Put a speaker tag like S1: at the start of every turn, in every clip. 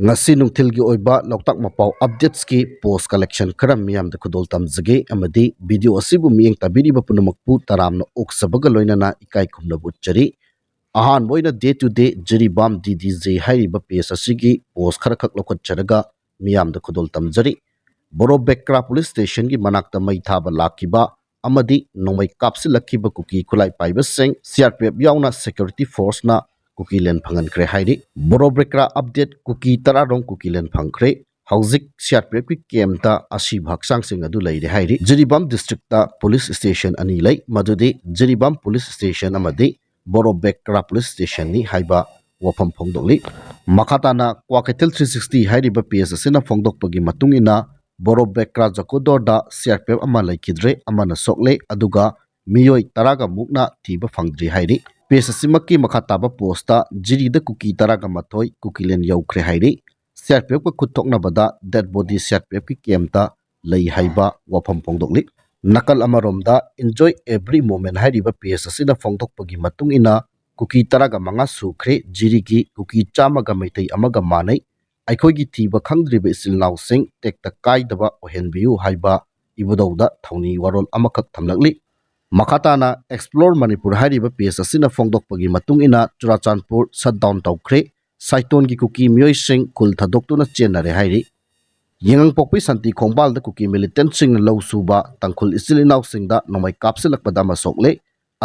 S1: ngasi nungthilgi oiba Loktak Mapao updates ki post collection khara miyam da khudol tamjage amadi video asibu miyeng tabiri ba punamakpu taramna oksabaga loina na ikai khumna butchari ahan boina day to day yaribam ddj hairiba page asigi post khara khak lokot charaga miyam da khudol tamjari Borobekra police station gi Manakta mai Thaba Lakhiba amadi nomai kapsi Lakhiba Kuki khulai paiba seng Crpf yauna security force na Kukiland phangan kre hairi Borobekra update Kuki tararong Kukiland phangkre hauzik Crpf ki kemta asi bhaksang sing adu leire hairi yaribam district ta police station ani lei madudi yaribam police station amadi Borobekra police station ni haiba wafam phongdokli makhatana kwaketel 360 hairiba ps asina phongdokpagi matungina Borobekra jakodor da Crpf ama laikidre amana sokle aduga miyoi taraga mukna thiba phangdri hairi pesa simaki makhataba posta jiri da Kuki taraga mathoi Kukiland yaukre hairi Crpf ko khuthokna bada dead body Crpf ki kemta lei haiba wafam phongdokli nakal amaromda enjoy every moment hairiba pesa sina phongdokpagi matungina Kuki taraga manga sukre jiri ki Kuki chamaga maitai amaga manai aikogi thiba khangdriba isilnaw sing tekta kaidaba ohenbiyu haiba ibudawda thawni warol amakak thamlakli makhatana explore manipur hariba page asina phongdokpagi matungina churachandpur shutdown tawkhre saiton gi Kuki miyoi sing khul thadoktuna chenare hairi yengang pokpi santi khongbal da Kuki militant sing lawsuba tangkhul isilinaw singda nomai kapsilakpada masokle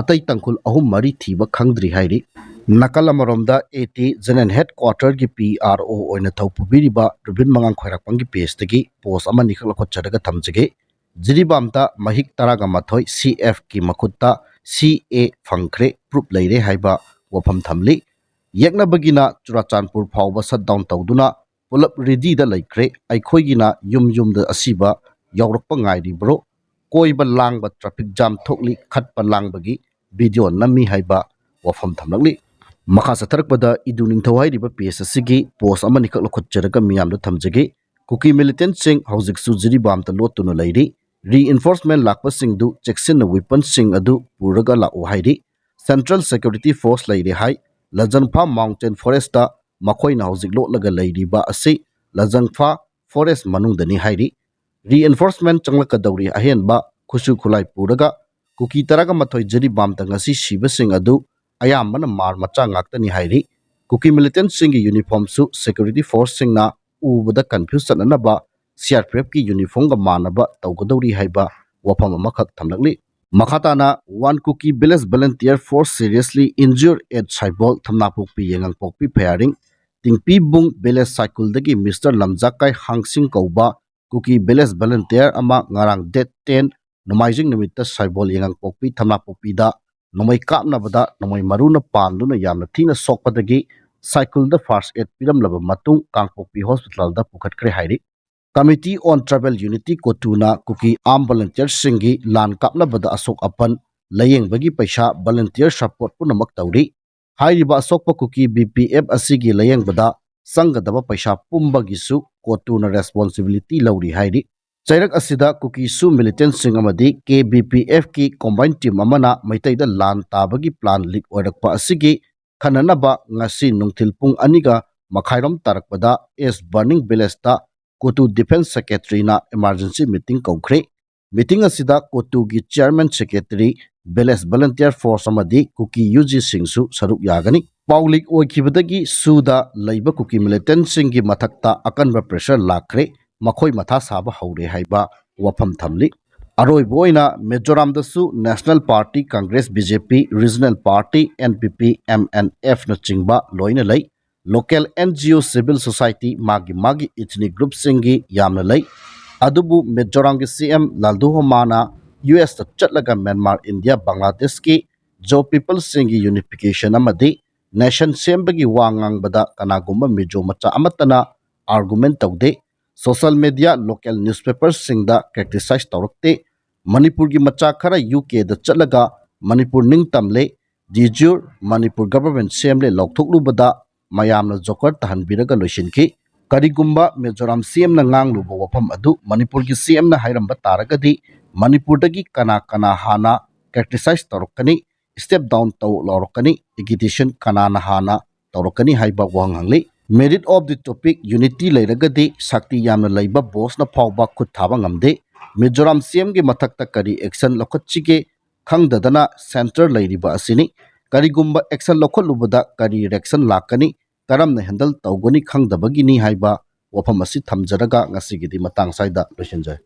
S1: atai tangkhul ahum mari thiba khangdri hairi nakal amaromda AT General Headquarter gi PRO oina thawpubiriba rubin mangang khoirakpangi page tagi post amani khalakot charaga thamjage jiribamta mahik taraga mathoi CF ki makhutta CA phangkhre proof leire haiba wafam thamli yekna bagina churachandpur phawba shutdown tawduna pulap ready da laikre aikhoigina yum da asiba yawrakpa ngairi bro koiba langba traffic jam thokli khatpa langbagi video nami haiba wafam thamlakli makha satharakpada iduning thawai riba page asigi post amani khak lokhot charaga miyam da thamjage Kuki militant sing hauzik su jiribam ta lotuna leiri reinforcement lakpa sing du checksin na weapon sing adu puraga la o hairi central security force leire hai lajanpha mountain forest ta makhoi na hauzik lot laga leiri ba ase lajanpha forest manung dani hairi reinforcement changlaka dawri ahen ba khusu khulai puraga Kuki taraga mathoi jiribam ta ngasi shiba sing adu ayamana mar macha ngaktani hairi Kuki militant sing uniform su security force sing na ubada confusion anaba Crpf ki uniform ga manaba tawgadawri haiba wafam amakhak thamlakli makhatana one Kuki village volunteer force seriously injured at Saibol thamnapokpi yengang pokpi firing tingpi bung village cycle dagi Mr Lamjakai hangsing kauba Kuki village volunteer ama ngarang date 10 nomaijing nimitta Saibol yengang pokpi thamnapokpi da nomai kapna bada nomai maruna panduna yamna thina sokpadagi cycle da first aid piram laba matung kangpokpi hospital da pukhatkre hairi Committee on Travel Unity Kotuna Kuki Arm Volunteer Singi Lan Kapna Bada Asok Apan Layeng Bagi Paisha Volunteer Support Punamak Tauri Hairiba Asokpa Kuki BPF Asigi Layeng Bada Sangadaba Paisha Pumbagisu Kotuna Responsibility Lauri Hairi Chairak Asida Kuki Su Militant Singamadi KBPF Ki Combined Team Amana Maitaida Lan Tabagi Plan Leak Oirakpa Asigi Kananaba Ngasi Nungtilpung Aniga Makhairom Tarakpada S Burning Village Kotu Defense Secretary na emergency meeting kaukre meeting asida Kotu gi chairman secretary Village volunteer force amadi Kuki UG singsu saruk yagani paulik oikhibadagi suda leiba Kuki militant singi mathakta akanba pressure lakre makhoi matha saba haure haiba wafam thamli aroi boina Mizoram dasu National Party Congress BJP Regional Party NPP MNF na chingba loina lei local NGO civil society magi ethnic group singi yamna lei adubu Mizoram gi CM Lalduhomana US ta chatlaga Myanmar India Bangladesh ki jo people singi unification amadi nation sembagi wangang bada kanagumba mijo macha amatana argument tawde social media local newspapers singda criticize tawrakte Manipur gi macha khara UK da chatlaga Manipur ningtamle dijur Manipur government semle lokthoklu bada mayamna joker tahanbiraga loishinki karigumba Mizoram CM na ngangluba wafam adu Manipur gi CM na hairamba taragadi Manipur dagi kana hana criticize torokani step down taw lorokani agitation kana na hana torokani haiba wanghangli Merit of the topic unity leiragadi sakti yamna leiba boss na phawba khut thaba ngamde Mizoram CM gi mathakta kari action lokhotchige khangdadana center leiriba asini karigumba action lokhotubada kari reaction lakani karamna handle tawgani khangdabagini haiba wafam asi thamjaraga ngasigidi matang saida losinjai.